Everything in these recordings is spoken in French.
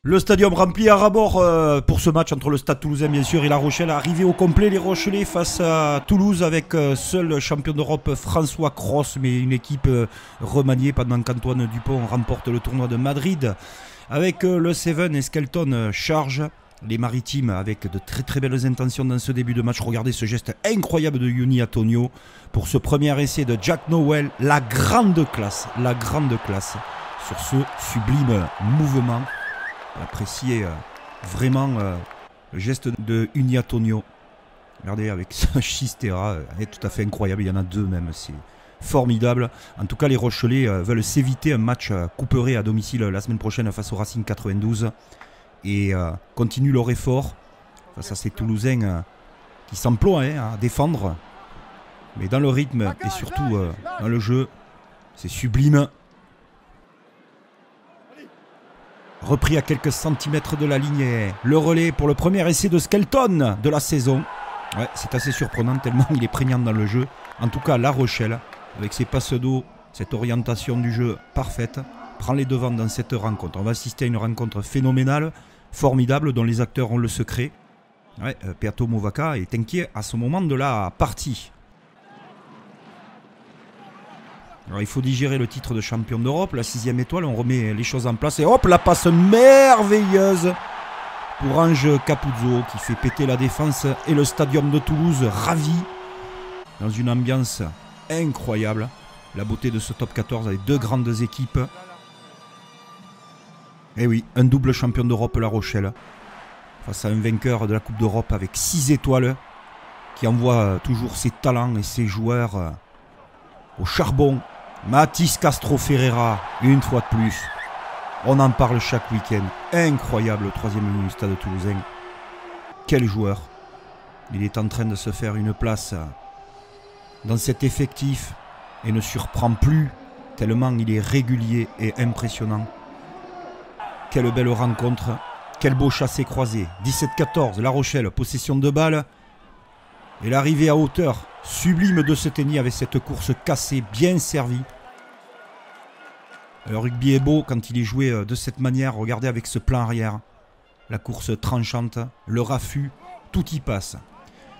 Le stadium rempli à ras-bord pour ce match entre le Stade Toulousain bien sûr et La Rochelle. Arrivé au complet les Rochelais face à Toulouse avec seul champion d'Europe François Cros, mais une équipe remaniée pendant qu'Antoine Dupont remporte le tournoi de Madrid. Avec le Seven et Skelton charge les Maritimes avec de très belles intentions dans ce début de match. Regardez ce geste incroyable de Yuni Antonio pour ce premier essai de Jack Nowell. La grande classe sur ce sublime mouvement. Appréciez vraiment le geste de Yuni Antonio. Regardez avec ce Chistera, est tout à fait incroyable, il y en a deux même, c'est formidable. En tout cas les Rochelais veulent s'éviter un match couperé à domicile la semaine prochaine face au Racing 92 et continuent leur effort face à ces Toulousains qui s'emploient à défendre, mais dans le rythme et surtout dans le jeu, c'est sublime. Repris à quelques centimètres de la ligne, le relais pour le premier essai de Skelton de la saison. Ouais, c'est assez surprenant tellement il est prégnant dans le jeu. En tout cas, La Rochelle, avec ses passes d'eau, cette orientation du jeu parfaite, prend les devants dans cette rencontre. On va assister à une rencontre phénoménale, formidable, dont les acteurs ont le secret. Ouais, Peato Movaca est inquiet à ce moment de la partie. Alors il faut digérer le titre de champion d'Europe, la 6e étoile, on remet les choses en place et hop, la passe merveilleuse pour Ange Capuzzo qui fait péter la défense et le stadium de Toulouse ravi dans une ambiance incroyable. La beauté de ce top 14 avec deux grandes équipes. Et oui, un double champion d'Europe La Rochelle face à un vainqueur de la Coupe d'Europe avec 6 étoiles qui envoie toujours ses talents et ses joueurs au charbon. Mathis Castro Ferreira, une fois de plus. On en parle chaque week-end. Incroyable, le troisième ligne du Stade Toulousain. Quel joueur. Il est en train de se faire une place dans cet effectif et ne surprend plus tellement il est régulier et impressionnant. Quelle belle rencontre. Quel beau chassé-croisé. 17-14, La Rochelle, possession de balle. Et l'arrivée à hauteur sublime de Seteny avec cette course cassée, bien servie. Le rugby est beau quand il est joué de cette manière. Regardez avec ce plan arrière. La course tranchante, le raffut, tout y passe.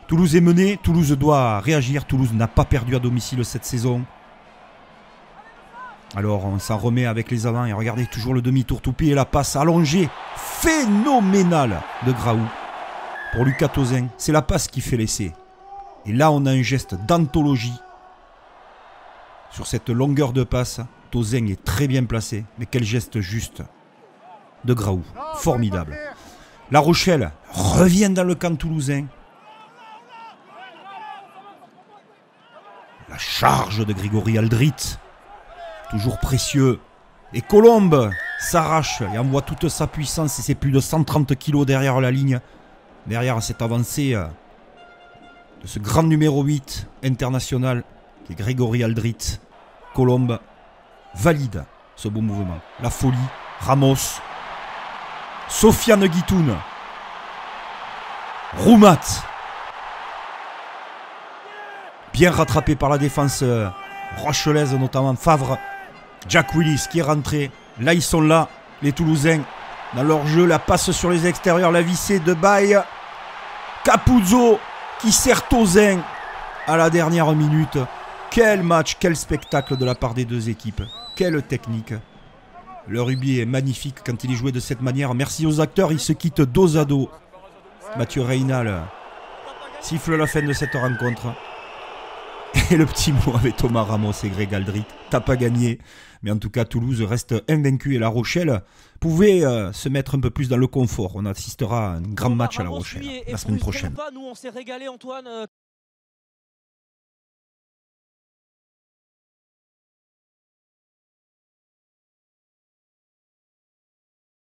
Toulouse est mené, Toulouse doit réagir. Toulouse n'a pas perdu à domicile cette saison. Alors on s'en remet avec les avants et regardez toujours le demi-tour toupie et la passe allongée. Phénoménale de Graou. Pour Lucas Tauzin, c'est la passe qui fait l'essai. Et là, on a un geste d'anthologie. Sur cette longueur de passe, Tauzin est très bien placé. Mais quel geste juste de Graou. Formidable. La Rochelle revient dans le camp toulousain. La charge de Grégory Aldrit. Toujours précieux. Et Colombe s'arrache et envoie toute sa puissance. Et c'est plus de 130 kilos derrière la ligne. Derrière cette avancée de ce grand numéro 8 international qui est Grégory Aldrit. Colombe valide ce beau mouvement. La folie. Ramos. Sofiane Guitoun. Roumat. Bien rattrapé par la défense rochelaise, notamment Favre. Jack Willis qui est rentré. Là, ils sont là, les Toulousains. Dans leur jeu, la passe sur les extérieurs, la vissée de Baye. Capuzzo qui sert Tauzin à la dernière minute. Quel match, quel spectacle de la part des deux équipes. Quelle technique. Le rugby est magnifique quand il est joué de cette manière. Merci aux acteurs, ils se quittent dos à dos. Mathieu Reynal siffle la fin de cette rencontre. Et le petit mot avec Thomas Ramos et Greg Aldrit. T'as pas gagné. Mais en tout cas, Toulouse reste invaincu et La Rochelle pouvait se mettre un peu plus dans le confort. On assistera à un grand match à La Rochelle la semaine prochaine. Nous, on s'est régalé, Antoine.